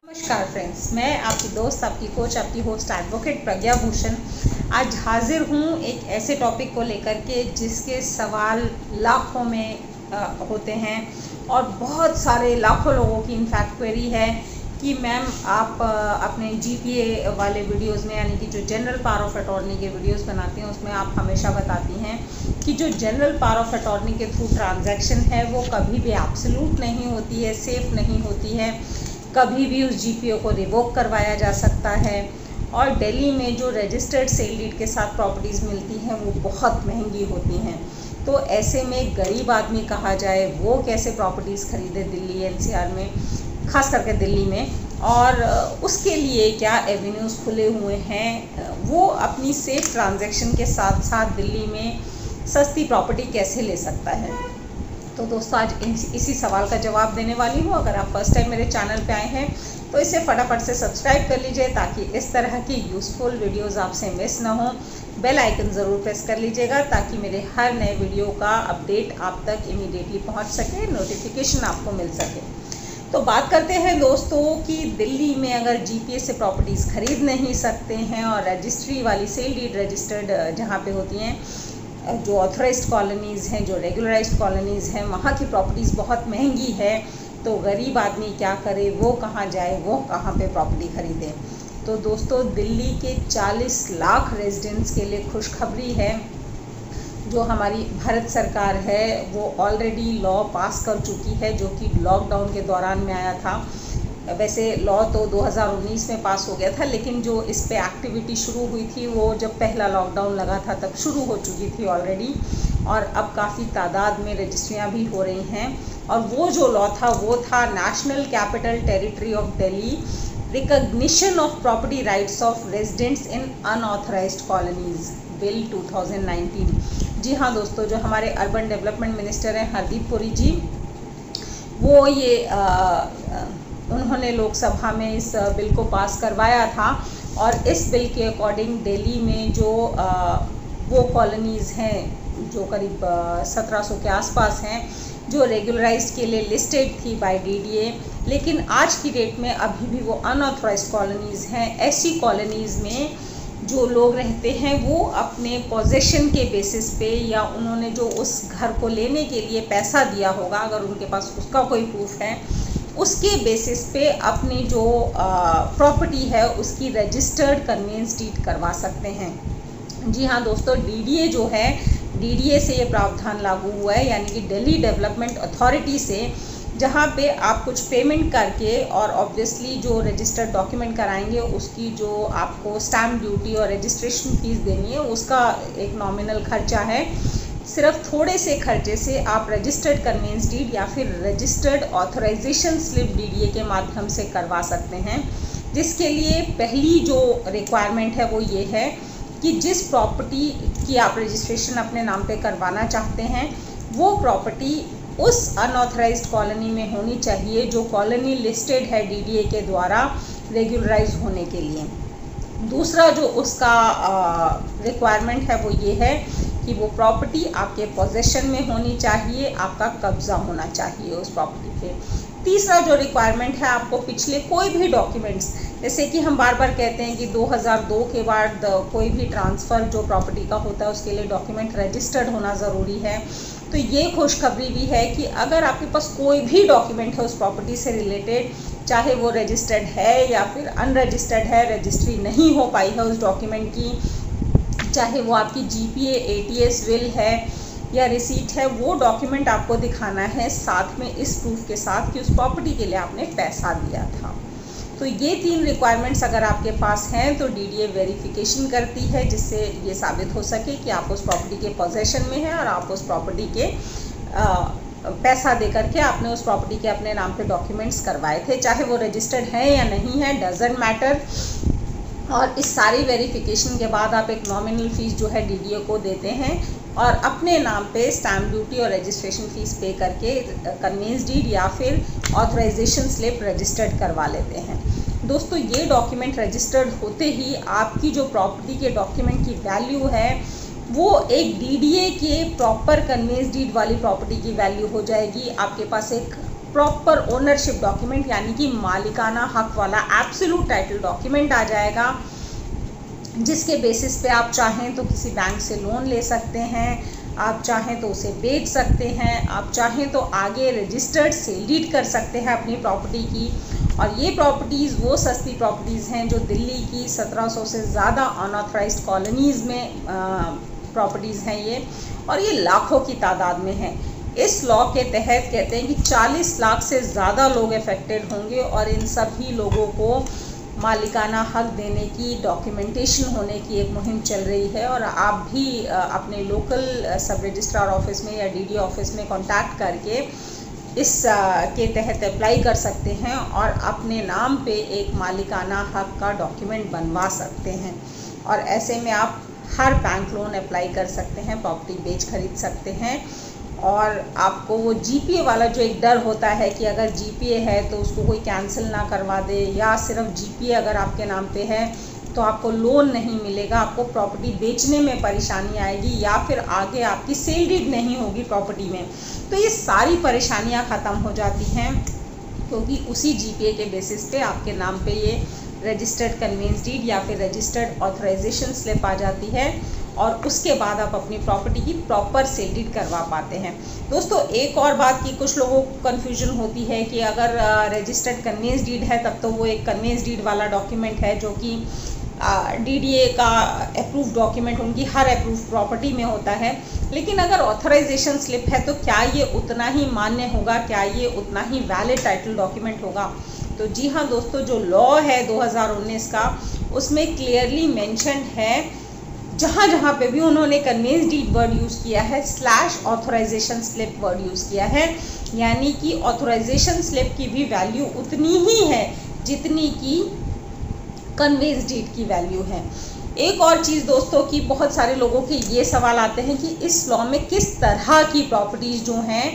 नमस्कार फ्रेंड्स, मैं आपकी दोस्त, आपकी कोच, आपकी होस्ट एडवोकेट प्रज्ञा भूषण आज हाजिर हूँ एक ऐसे टॉपिक को लेकर के जिसके सवाल लाखों में होते हैं और बहुत सारे लाखों लोगों की इनफैक्ट क्वेरी है कि मैम आप अपने जीपीए वाले वीडियोस में यानी कि जो जनरल पावर ऑफ अटॉर्नी के वीडियोस बनाती हैं उसमें आप हमेशा बताती हैं कि जो जनरल पावर ऑफ अटॉर्नी के थ्रू ट्रांजैक्शन है वो कभी भी एब्सोल्यूट नहीं होती है, सेफ नहीं होती है, कभी भी उस जीपीओ को रिवोक करवाया जा सकता है। और दिल्ली में जो रजिस्टर्ड सेल डीड के साथ प्रॉपर्टीज़ मिलती हैं वो बहुत महंगी होती हैं। तो ऐसे में गरीब आदमी कहा जाए वो कैसे प्रॉपर्टीज़ खरीदे दिल्ली एनसीआर में, ख़ास करके दिल्ली में, और उसके लिए क्या एवेन्यूज़ खुले हुए हैं, वो अपनी सेफ ट्रांजैक्शन के साथ साथ दिल्ली में सस्ती प्रॉपर्टी कैसे ले सकता है। तो दोस्तों आज इसी सवाल का जवाब देने वाली हूँ। अगर आप फर्स्ट टाइम मेरे चैनल पे आए हैं तो इसे फटाफट से सब्सक्राइब कर लीजिए ताकि इस तरह की यूज़फुल वीडियोस आपसे मिस ना हो। बेल आइकन ज़रूर प्रेस कर लीजिएगा ताकि मेरे हर नए वीडियो का अपडेट आप तक इमीडिएटली पहुँच सके, नोटिफिकेशन आपको मिल सके। तो बात करते हैं दोस्तों कि दिल्ली में अगर जीपीए से प्रॉपर्टीज़ खरीद नहीं सकते हैं और रजिस्ट्री वाली सेल डीड रजिस्टर्ड जहाँ पे होती हैं, जो ऑथराइज्ड कॉलोनीज़ हैं, जो रेगुलराइज्ड कॉलोनीज़ हैं, वहाँ की प्रॉपर्टीज़ बहुत महंगी है। तो गरीब आदमी क्या करे, वो कहाँ जाए, वो कहाँ पे प्रॉपर्टी खरीदे। तो दोस्तों दिल्ली के 40 लाख रेजिडेंट्स के लिए खुशखबरी है। जो हमारी भारत सरकार है वो ऑलरेडी लॉ पास कर चुकी है जो कि लॉकडाउन के दौरान में आया था। वैसे लॉ तो 2019 में पास हो गया था, लेकिन जो इस पे एक्टिविटी शुरू हुई थी वो जब पहला लॉकडाउन लगा था तब शुरू हो चुकी थी ऑलरेडी, और अब काफ़ी तादाद में रजिस्ट्रियाँ भी हो रही हैं। और वो जो लॉ था वो था National Capital Territory of Delhi recognition of property rights of residents in unauthorised colonies bill 2019। जी हाँ दोस्तों, जो हमारे अर्बन डेवलपमेंट मिनिस्टर हैं हरदीप पुरी जी, वो ये उन्होंने लोकसभा में इस बिल को पास करवाया था। और इस बिल के अकॉर्डिंग दिल्ली में जो वो कॉलोनीज़ हैं जो करीब 1700 के आसपास हैं जो रेगुलराइज्ड के लिए लिस्टेड थी बाय डीडीए, लेकिन आज की डेट में अभी भी वो अनऑथराइज्ड कॉलोनीज़ हैं। ऐसी कॉलोनीज़ में जो लोग रहते हैं वो अपने पोजेशन के बेसिस पे या उन्होंने जो उस घर को लेने के लिए पैसा दिया होगा, अगर उनके पास उसका कोई प्रूफ है, उसके बेसिस पे अपनी जो प्रॉपर्टी है उसकी रजिस्टर्ड कन्वेंस डीड करवा सकते हैं। जी हाँ दोस्तों, डीडीए जो है, डीडीए से ये प्रावधान लागू हुआ है, यानी कि दिल्ली डेवलपमेंट अथॉरिटी से, जहाँ पे आप कुछ पेमेंट करके और ऑब्वियसली जो रजिस्टर्ड डॉक्यूमेंट कराएंगे उसकी जो आपको स्टैम्प ड्यूटी और रजिस्ट्रेशन फीस देनी है उसका एक नॉमिनल खर्चा है। सिर्फ थोड़े से खर्चे से आप रजिस्टर्ड कन्वेंस डीड या फिर रजिस्टर्ड ऑथराइजेशन स्लिप डीडीए के माध्यम से करवा सकते हैं। जिसके लिए पहली जो रिक्वायरमेंट है वो ये है कि जिस प्रॉपर्टी की आप रजिस्ट्रेशन अपने नाम पे करवाना चाहते हैं वो प्रॉपर्टी उस अनऑथराइज्ड कॉलोनी में होनी चाहिए जो कॉलोनी लिस्टेड है डीडीए के द्वारा रेगुलराइज होने के लिए। दूसरा जो उसका रिक्वायरमेंट है वो ये है कि वो प्रॉपर्टी आपके पोजेशन में होनी चाहिए, आपका कब्जा होना चाहिए उस प्रॉपर्टी पे। तीसरा जो रिक्वायरमेंट है, आपको पिछले कोई भी डॉक्यूमेंट्स, जैसे कि हम बार बार कहते हैं कि 2002 के बाद कोई भी ट्रांसफ़र जो प्रॉपर्टी का होता है उसके लिए डॉक्यूमेंट रजिस्टर्ड होना ज़रूरी है। तो ये खुशखबरी भी है कि अगर आपके पास कोई भी डॉक्यूमेंट है उस प्रॉपर्टी से रिलेटेड, चाहे वो रजिस्टर्ड है या फिर अनरजिस्टर्ड है, रजिस्ट्री नहीं हो पाई है उस डॉक्यूमेंट की, चाहे वो आपकी जीपीए एटीएस विल है या रिसीट है, वो डॉक्यूमेंट आपको दिखाना है साथ में इस प्रूफ के साथ कि उस प्रॉपर्टी के लिए आपने पैसा दिया था। तो ये 3 रिक्वायरमेंट्स अगर आपके पास हैं तो डीडीए वेरिफिकेशन करती है जिससे ये साबित हो सके कि आप उस प्रॉपर्टी के पोजेशन में हैं और आप उस प्रॉपर्टी के पैसा दे करके आपने उस प्रॉपर्टी के अपने नाम पे डॉक्यूमेंट्स करवाए थे, चाहे वो रजिस्टर्ड है या नहीं है, डजंट मैटर। और इस सारी वेरिफिकेशन के बाद आप एक नॉमिनल फ़ीस जो है डीडीए को देते हैं और अपने नाम पे स्टैम्प ड्यूटी और रजिस्ट्रेशन फ़ीस पे करके कन्वेंस डीड या फिर ऑथराइजेशन स्लिप रजिस्टर्ड करवा लेते हैं। दोस्तों ये डॉक्यूमेंट रजिस्टर्ड होते ही आपकी जो प्रॉपर्टी के डॉक्यूमेंट की वैल्यू है वो एक डीडीए के प्रॉपर कन्वेंस डीड वाली प्रॉपर्टी की वैल्यू हो जाएगी। आपके पास एक प्रॉपर ओनरशिप डॉक्यूमेंट यानी कि मालिकाना हक वाला एब्सोल्यूट टाइटल डॉक्यूमेंट आ जाएगा, जिसके बेसिस पे आप चाहें तो किसी बैंक से लोन ले सकते हैं, आप चाहें तो उसे बेच सकते हैं, आप चाहें तो आगे रजिस्टर्ड सेल डीड कर सकते हैं अपनी प्रॉपर्टी की। और ये प्रॉपर्टीज़ वो सस्ती प्रॉपर्टीज़ हैं जो दिल्ली की 1700 से ज़्यादा अनऑथराइज्ड कॉलोनीज़ में प्रॉपर्टीज़ हैं ये, और ये लाखों की तादाद में हैं। इस लॉ के तहत कहते हैं कि 40 लाख से ज़्यादा लोग अफेक्टेड होंगे और इन सभी लोगों को मालिकाना हक देने की डॉक्यूमेंटेशन होने की एक मुहिम चल रही है। और आप भी अपने लोकल सब रजिस्ट्रार ऑफिस में या डीडी ऑफिस में कांटेक्ट करके इस के तहत अप्लाई कर सकते हैं और अपने नाम पे एक मालिकाना हक का डॉक्यूमेंट बनवा सकते हैं। और ऐसे में आप हर बैंक लोन अप्लाई कर सकते हैं, प्रॉपर्टी बेच खरीद सकते हैं। और आपको वो जीपीए वाला जो एक डर होता है कि अगर जीपीए है तो उसको कोई कैंसिल ना करवा दे, या सिर्फ जीपीए अगर आपके नाम पे है तो आपको लोन नहीं मिलेगा, आपको प्रॉपर्टी बेचने में परेशानी आएगी, या फिर आगे आपकी सेल डीड नहीं होगी प्रॉपर्टी में, तो ये सारी परेशानियां ख़त्म हो जाती हैं, क्योंकि उसी जीपीए के बेसिस पे आपके नाम पे ये रजिस्टर्ड कन्वेंस डीड या फिर रजिस्टर्ड ऑथराइजेशन स्लिप आ जाती है, और उसके बाद आप अपनी प्रॉपर्टी की प्रॉपर सेल डीड करवा पाते हैं। दोस्तों, एक और बात की कुछ लोगों को कन्फ्यूजन होती है कि अगर रजिस्टर्ड कन्वेंस डीड है तब तो वो एक कन्वेंस डीड वाला डॉक्यूमेंट है जो कि डीडीए का अप्रूव डॉक्यूमेंट उनकी हर अप्रूव प्रॉपर्टी में होता है। लेकिन अगर ऑथराइजेशन स्लिप है तो क्या ये उतना ही मान्य होगा, क्या ये उतना ही वैलिड टाइटल डॉक्यूमेंट होगा? तो जी हाँ दोस्तों, जो लॉ है 2019 का, उसमें क्लियरली मेंशन्ड है, जहाँ जहाँ पे भी उन्होंने कन्वेंस डीड वर्ड यूज़ किया है slash authorisation slip word use किया है, यानी कि ऑथराइजेशन स्लिप की भी वैल्यू उतनी ही है जितनी कि कन्वेंस डीड की वैल्यू है। एक और चीज़ दोस्तों की बहुत सारे लोगों के ये सवाल आते हैं कि इस लॉ में किस तरह की प्रॉपर्टीज़ जो हैं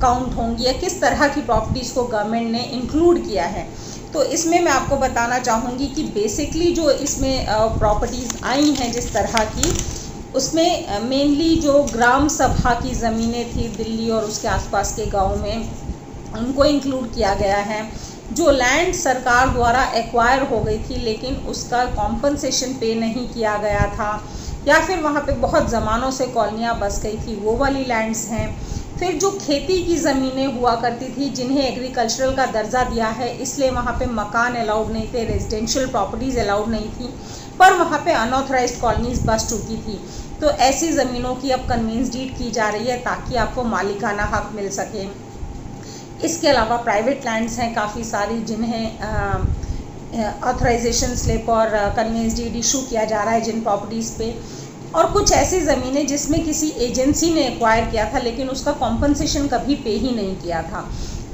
काउंट होंगी, या किस तरह की प्रॉपर्टीज़ को गवर्नमेंट ने इंक्लूड किया है। तो इसमें मैं आपको बताना चाहूँगी कि बेसिकली जो इसमें प्रॉपर्टीज़ आई हैं जिस तरह की, उसमें मेनली जो ग्राम सभा की ज़मीनें थी दिल्ली और उसके आसपास के गाँव में, उनको इंक्लूड किया गया है। जो लैंड सरकार द्वारा एक्वायर हो गई थी लेकिन उसका कॉम्पनसेशन पे नहीं किया गया था, या फिर वहाँ पे बहुत ज़मानों से कॉलोनियाँ बस गई थी, वो वाली लैंड्स हैं। फिर जो खेती की ज़मीनें हुआ करती थी जिन्हें एग्रीकल्चरल का दर्जा दिया है, इसलिए वहाँ पे मकान अलाउड नहीं थे, रेजिडेंशियल प्रॉपर्टीज़ अलाउड नहीं थी, पर वहाँ पे अनऑथराइज्ड कॉलोनीज़ बस चुकी थी। तो ऐसी ज़मीनों की अब कन्वेंस डीड की जा रही है ताकि आपको मालिकाना हक मिल सके। इसके अलावा प्राइवेट लैंड्स हैं काफ़ी सारी जिन्हें ऑथराइजेशन स्लिप और कन्वेंस डीड इशू किया जा रहा है जिन प्रॉपर्टीज़ पे, और कुछ ऐसी ज़मीनें जिसमें किसी एजेंसी ने एक्वायर किया था लेकिन उसका कॉम्पनसेशन कभी पे ही नहीं किया था,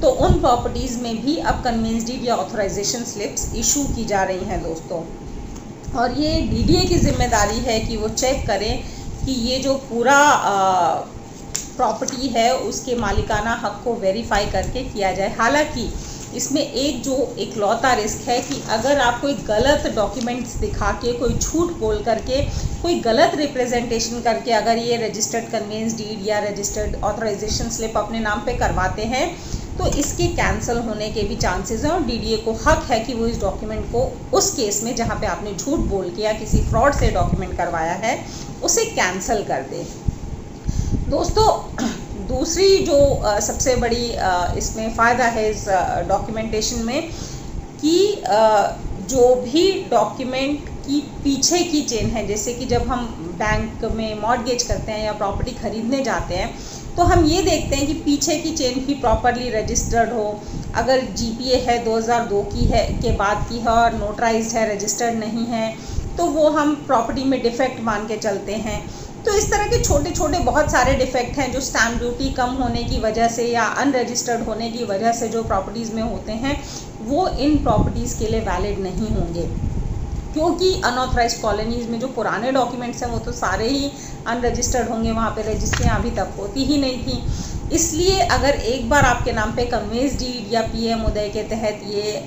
तो उन प्रॉपर्टीज़ में भी अब कन्वेंस डीड या ऑथराइजेशन स्लिप्स इशू की जा रही हैं दोस्तों। और ये डीडीए की जिम्मेदारी है कि वो चेक करें कि ये जो पूरा प्रॉपर्टी है उसके मालिकाना हक को वेरीफाई करके किया जाए। हालांकि इसमें एक इकलौता रिस्क है कि अगर आप कोई गलत डॉक्यूमेंट्स दिखा के, कोई झूठ बोल करके, कोई गलत रिप्रेजेंटेशन करके अगर ये रजिस्टर्ड कन्वेंस डीड या रजिस्टर्ड ऑथराइजेशन स्लिप अपने नाम पे करवाते हैं तो इसके कैंसिल होने के भी चांसेस हैं, और डीडीए को हक है कि वो इस डॉक्यूमेंट को उस केस में जहाँ पे आपने झूठ बोल के या किसी फ्रॉड से डॉक्यूमेंट करवाया है उसे कैंसिल कर दे। दोस्तों, दूसरी जो सबसे बड़ी इसमें फ़ायदा है इस डॉक्यूमेंटेशन में कि जो भी डॉक्यूमेंट की पीछे की चेन है, जैसे कि जब हम बैंक में मॉर्गेज करते हैं या प्रॉपर्टी खरीदने जाते हैं तो हम ये देखते हैं कि पीछे की चेन भी प्रॉपरली रजिस्टर्ड हो। अगर जीपीए है 2002 की है के बाद की है और नोटराइज्ड है, रजिस्टर्ड नहीं है, तो वो हम प्रॉपर्टी में डिफेक्ट मान के चलते हैं। तो इस तरह के छोटे छोटे बहुत सारे डिफेक्ट हैं जो स्टैम्प ड्यूटी कम होने की वजह से या अनरजिस्टर्ड होने की वजह से जो प्रॉपर्टीज़ में होते हैं वो इन प्रॉपर्टीज़ के लिए वैलिड नहीं होंगे, क्योंकि अनऑथराइज्ड कॉलोनीज़ में जो पुराने डॉक्यूमेंट्स हैं वो तो सारे ही अनरजिस्टर्ड होंगे, वहाँ पे रजिस्ट्रियाँ अभी तक होती ही नहीं थी। इसलिए अगर एक बार आपके नाम पे कन्वेंस डीड या पीएम उदय के तहत ये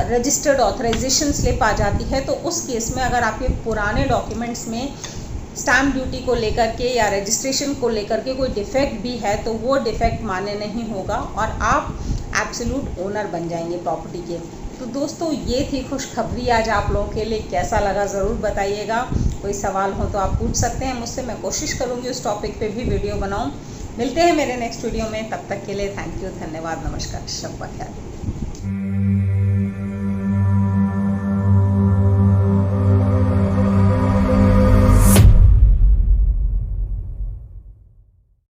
रजिस्टर्ड ऑथराइजेशन स्लिप आ जाती है तो उस केस में अगर आपके पुराने डॉक्यूमेंट्स में स्टैम्प ड्यूटी को लेकर के या रजिस्ट्रेशन को लेकर के कोई डिफेक्ट भी है तो वो डिफेक्ट मान्य नहीं होगा और आप एब्सोल्यूट ओनर बन जाएंगे प्रॉपर्टी के। तो दोस्तों ये थी खुशखबरी आज आप लोगों के लिए। कैसा लगा ज़रूर बताइएगा। कोई सवाल हो तो आप पूछ सकते हैं मुझसे, मैं कोशिश करूँगी उस टॉपिक पे भी वीडियो बनाऊँ। मिलते हैं मेरे नेक्स्ट वीडियो में, तब तक के लिए थैंक यू, धन्यवाद, नमस्कार, शब्बा ख्याल।